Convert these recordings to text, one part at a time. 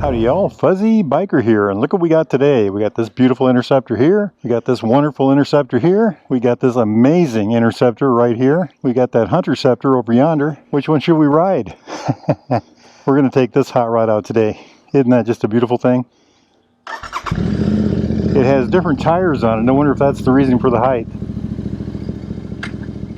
Howdy y'all, Fuzzy Biker here, and look what we got today. We got this beautiful Interceptor here, we got this wonderful Interceptor here, we got this amazing Interceptor right here, we got that Hunterceptor over yonder. Which one should we ride? We're going to take this hot rod out today. Isn't that just a beautiful thing? It has different tires on it. No wonder if that's the reason for the height.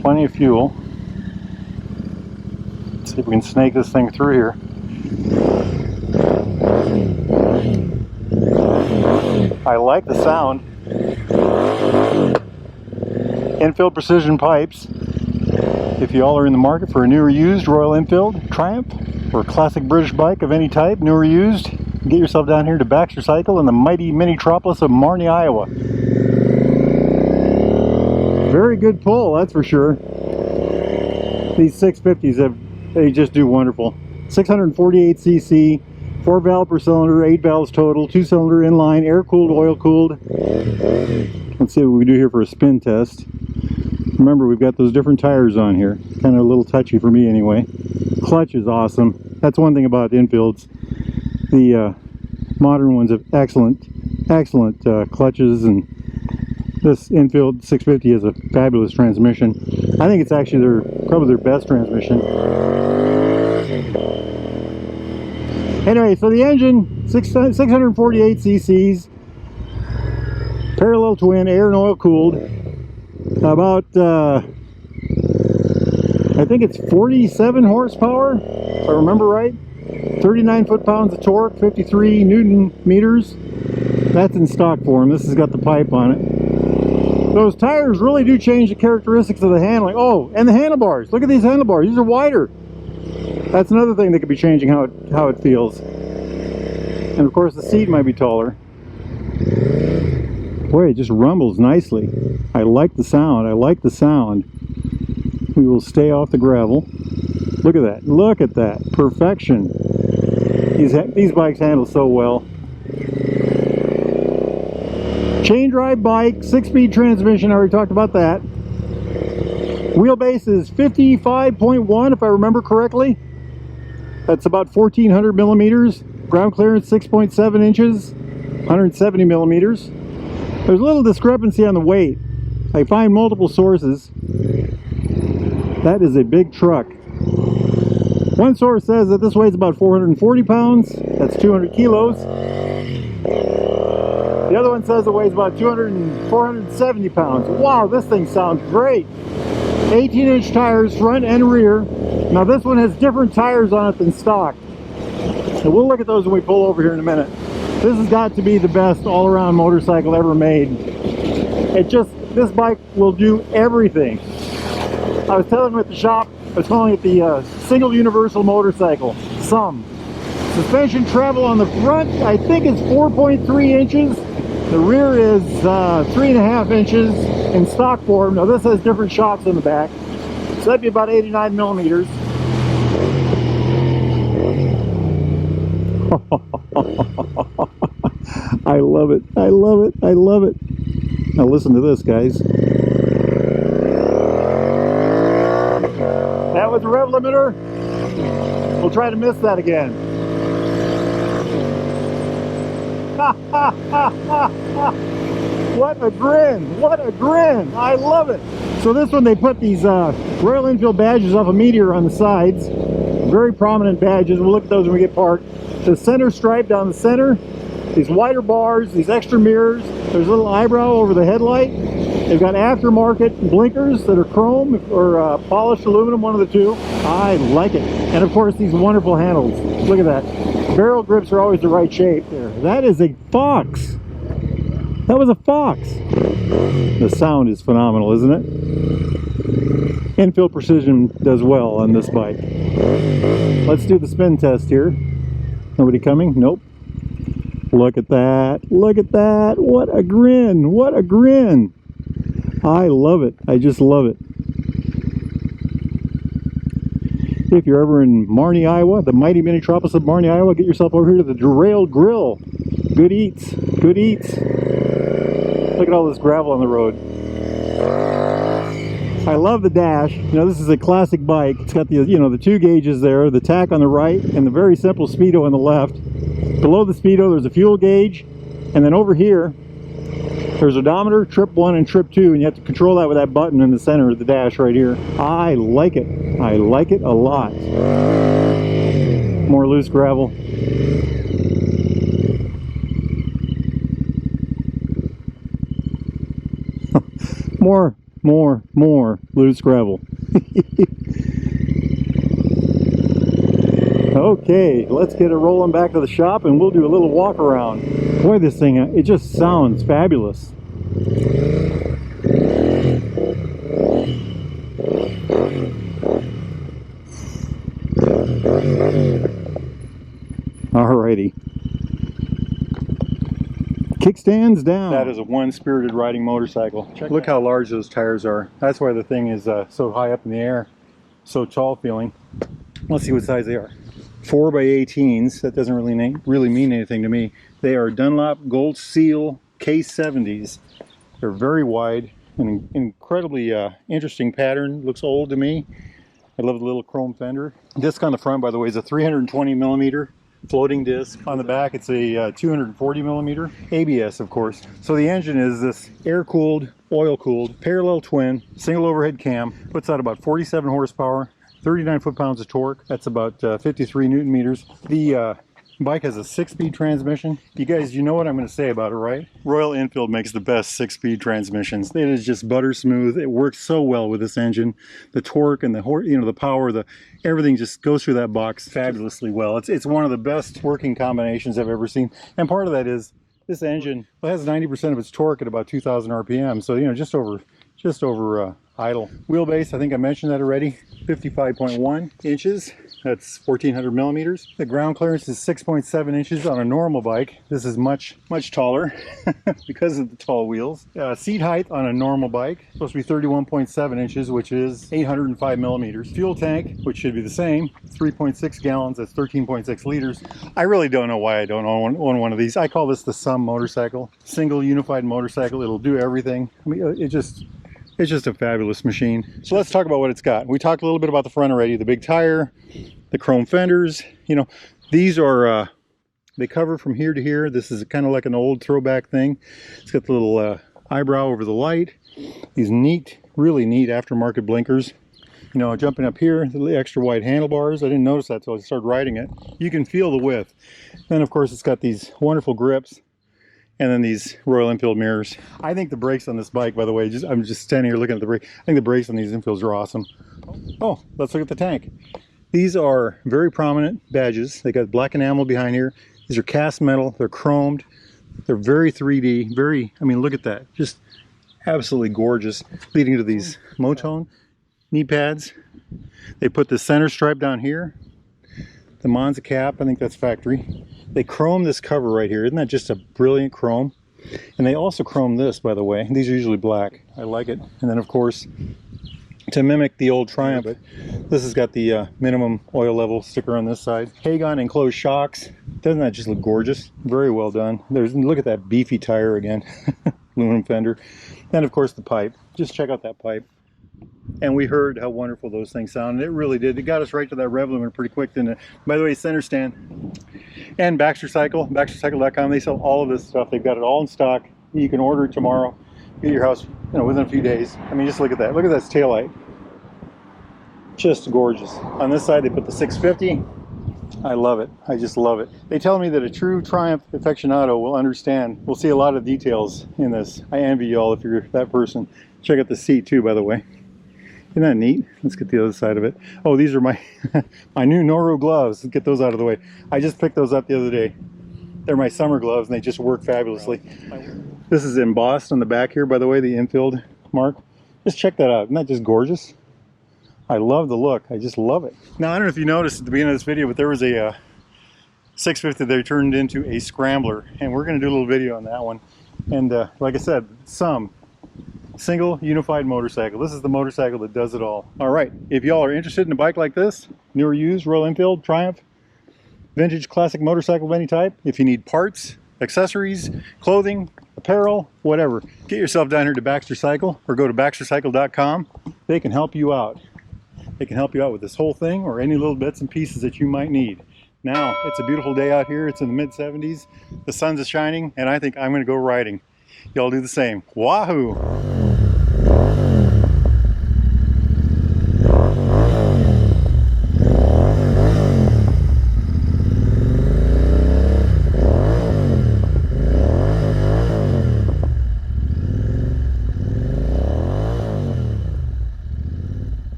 Plenty of fuel. Let's see if we can snake this thing through here. I like the sound. Enfield precision pipes. If you all are in the market for a new or used Royal Enfield, Triumph, or classic British bike of any type, new or used, get yourself down here to Baxter Cycle in the mighty mini-tropolis of Marnie, Iowa. Very good pull, that's for sure. These 650s, they just do wonderful. 648cc, 4 valve per cylinder, 8 valves total, 2-cylinder inline, air-cooled, oil-cooled. Let's see what we do here for a spin test. Remember, we've got those different tires on here. Kind of a little touchy for me anyway. Clutch is awesome. That's one thing about Enfields. The modern ones have excellent clutches, and this Enfield 650 has a fabulous transmission. I think it's actually probably their best transmission. Anyway, so the engine, 648 cc's, parallel twin, air and oil cooled. About, I think it's 47 horsepower, if I remember right. 39 foot-pounds of torque, 53 Newton meters. That's in stock form. This has got the pipe on it. Those tires really do change the characteristics of the handling. Oh, and the handlebars. Look at these handlebars. These are wider. That's another thing that could be changing how it feels. And of course the seat might be taller. Boy, it just rumbles nicely. I like the sound. I like the sound. We will stay off the gravel. Look at that. Look at that. Perfection. These bikes handle so well. Chain drive bike, 6-speed transmission. I already talked about that. Wheelbase is 55.1 if I remember correctly. That's about 1,400 millimeters. Ground clearance 6.7 inches, 170 millimeters. There's a little discrepancy on the weight. I find multiple sources. That is a big truck. One source says that this weighs about 440 pounds. That's 200 kilos. The other one says it weighs about 470 pounds. Wow, this thing sounds great. 18-inch tires, front and rear. Now this one has different tires on it than stock. So we'll look at those when we pull over here in a minute. This has got to be the best all-around motorcycle ever made. This bike will do everything. I was telling them at the shop, I was calling it the single universal motorcycle. Suspension travel on the front, I think it's 4.3 inches. The rear is 3.5 inches in stock form. Now this has different shocks in the back. So that'd be about 89 millimeters. I love it. I love it. I love it. Now listen to this, guys. That was the rev limiter. We'll try to miss that again. What a grin! What a grin! I love it! So this one, they put these Royal Enfield badges off a Meteor on the sides. Very prominent badges. We'll look at those when we get parked. The center stripe down the center. These wider bars, these extra mirrors. There's a little eyebrow over the headlight. They've got aftermarket blinkers that are chrome or polished aluminum, one of the two. I like it. And of course, these wonderful handles. Look at that. Barrel grips are always the right shape there. That is a Fox. That was a Fox. The sound is phenomenal, isn't it? Enfield Precision does well on this bike. Let's do the spin test here. Nobody coming? Nope. Look at that. Look at that. What a grin. What a grin. I love it. I just love it. If you're ever in Marnie, Iowa, the mighty mini-tropolis of Marnie, Iowa, get yourself over here to the Derailed Grill. Good eats. Good eats. Look at all this gravel on the road. I love the dash. You know, this is a classic bike. It's got the, you know, the 2 gauges there, the tack on the right, and the very simple speedo on the left. Below the speedo, there's a fuel gauge, and then over here, there's odometer, trip 1 and trip 2, and you have to control that with that button in the center of the dash right here. I like it. I like it a lot. More loose gravel. more loose gravel. Okay, let's get it rolling back to the shop and we'll do a little walk around. Boy, this thing, it just sounds fabulous. Alrighty. Kickstands down. That is a one-spirited riding motorcycle. Look how large those tires are. That's why the thing is so high up in the air, so tall feeling. Let's see what size they are. 4x18s. That doesn't really mean anything to me. They are Dunlop Gold Seal K70s. They're very wide and incredibly interesting pattern. Looks old to me. I love the little chrome fender. Disc on the front, by the way, is a 320 millimeter floating disc. On the back, it's a 240 millimeter ABS, of course. So the engine is this air-cooled, oil-cooled, parallel twin, single overhead cam. Puts out about 47 horsepower, 39 foot-pounds of torque. That's about 53 newton meters. The bike has a 6-speed transmission. You guys, you know what I'm going to say about it, right? Royal Enfield makes the best 6-speed transmissions. It is just butter smooth. It works so well with this engine. The torque and the the power, everything just goes through that box fabulously well. It's one of the best working combinations I've ever seen. And part of that is this engine has 90% of its torque at about 2,000 RPM. So just over idle. Wheelbase, I think I mentioned that already. 55.1 inches. That's 1,400 millimeters. The ground clearance is 6.7 inches on a normal bike. This is much taller because of the tall wheels. Seat height on a normal bike supposed to be 31.7 inches, which is 805 millimeters. Fuel tank, which should be the same, 3.6 gallons. That's 13.6 liters. I really don't know why I don't own one of these. I call this the SUM motorcycle. Single unified motorcycle. It'll do everything. I mean, it's just a fabulous machine. So let's talk about what it's got. We talked a little bit about the front already. The big tire, the chrome fenders. These are, they cover from here to here. This is kind of like an old throwback thing. It's got the little eyebrow over the light. These neat, really neat aftermarket blinkers. Jumping up here, the extra wide handlebars. I didn't notice that until I started riding it. You can feel the width. Then of course it's got these wonderful grips. And then these Royal Enfield mirrors. I think the brakes on this bike, by the way, I'm just standing here looking at the brake. I think the brakes on these Enfields are awesome. Oh, let's look at the tank. These are very prominent badges. They got black enamel behind here. These are cast metal. They're chromed. They're very 3D. Look at that. Just absolutely gorgeous. Leading to these Motone knee pads. They put the center stripe down here. The Monza cap, I think that's factory. They chrome this cover right here. Isn't that just a brilliant chrome? And they also chrome this, by the way. These are usually black. I like it. And then, of course, to mimic the old Triumph, this has got the minimum oil level sticker on this side. Hagon enclosed shocks. Doesn't that just look gorgeous? Very well done. Look at that beefy tire again. Aluminum fender. And, of course, the pipe. Just check out that pipe. And we heard how wonderful those things sound. It really did. It got us right to that rev limiter pretty quick, didn't it? By the way, center stand and Baxter Cycle, baxtercycle.com, they sell all of this stuff. They've got it all in stock. You can order it tomorrow, get your house within a few days. Just look at that. Look at that taillight. Just gorgeous. On this side, they put the 650. I love it. I just love it. They tell me that a true Triumph aficionado will understand. We'll see a lot of details in this. I envy y'all if you're that person. Check out the seat too, by the way. Isn't that neat? Let's get the other side of it. Oh, these are my my new Noro gloves. Let's get those out of the way. I just picked those up the other day. They're my summer gloves and they just work fabulously. This is embossed on the back here, by the way, the Enfield mark. Just check that out. Isn't that just gorgeous? I love the look. I just love it. Now, I don't know if you noticed at the beginning of this video, but there was a 650 they turned into a scrambler, and we're going to do a little video on that one. And like I said, SUM. Single unified motorcycle. This is the motorcycle that does it all. All right, if y'all are interested in a bike like this, new or used, Royal Enfield, Triumph, vintage, classic motorcycle of any type, if you need parts, accessories, clothing, apparel, whatever, get yourself down here to Baxter Cycle or go to baxtercycle.com. They can help you out. They can help you out with this whole thing or any little bits and pieces that you might need. Now, it's a beautiful day out here. It's in the mid-70s. The sun's shining, and I think I'm going to go riding. Y'all do the same. Wahoo!